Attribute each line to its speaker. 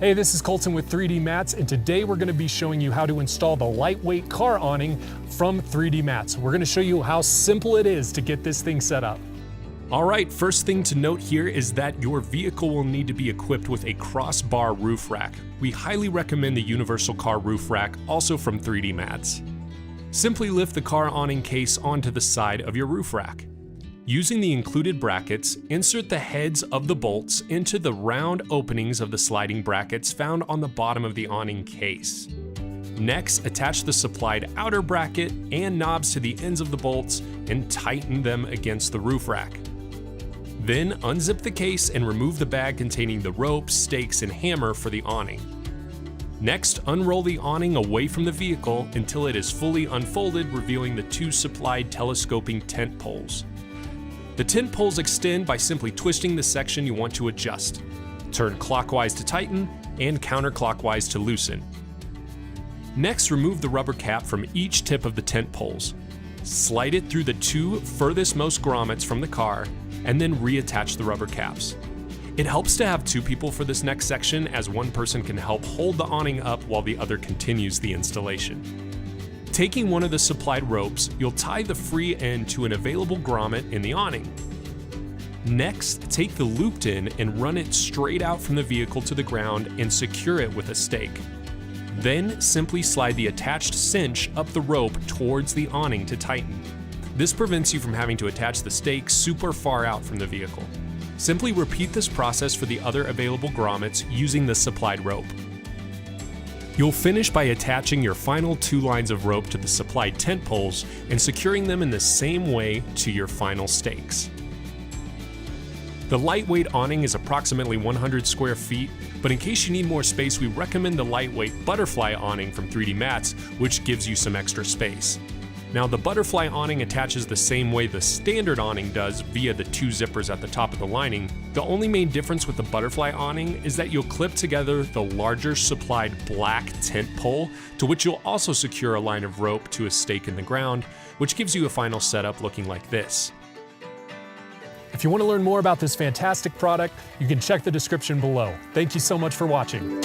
Speaker 1: Hey, this is Colton with 3D Mats, and today we're going to be showing you how to install the lightweight car awning from 3D Mats. We're going to show you how simple it is to get this thing set up. All right, first thing to note here is that your vehicle will need to be equipped with a crossbar roof rack. We highly recommend the universal car roof rack, also from 3D Mats. Simply lift the car awning case onto the side of your roof rack. Using the included brackets, insert the heads of the bolts into the round openings of the sliding brackets found on the bottom of the awning case. Next, attach the supplied outer bracket and knobs to the ends of the bolts and tighten them against the roof rack. Then unzip the case and remove the bag containing the rope, stakes, and hammer for the awning. Next, unroll the awning away from the vehicle until it is fully unfolded, revealing the two supplied telescoping tent poles. The tent poles extend by simply twisting the section you want to adjust. Turn clockwise to tighten and counterclockwise to loosen. Next, remove the rubber cap from each tip of the tent poles. Slide it through the two furthest most grommets from the car and then reattach the rubber caps. It helps to have two people for this next section, as one person can help hold the awning up while the other continues the installation. Taking one of the supplied ropes, you'll tie the free end to an available grommet in the awning. Next, take the looped end and run it straight out from the vehicle to the ground and secure it with a stake. Then simply slide the attached cinch up the rope towards the awning to tighten. This prevents you from having to attach the stake super far out from the vehicle. Simply repeat this process for the other available grommets using the supplied rope. You'll finish by attaching your final two lines of rope to the supplied tent poles and securing them in the same way to your final stakes. The lightweight awning is approximately 100 square feet, but in case you need more space, we recommend the lightweight butterfly awning from 3D Mats, which gives you some extra space. Now, the butterfly awning attaches the same way the standard awning does via the two zippers at the top of the lining. The only main difference with the butterfly awning is that you'll clip together the larger supplied black tent pole, to which you'll also secure a line of rope to a stake in the ground, which gives you a final setup looking like this. If you want to learn more about this fantastic product, you can check the description below. Thank you so much for watching.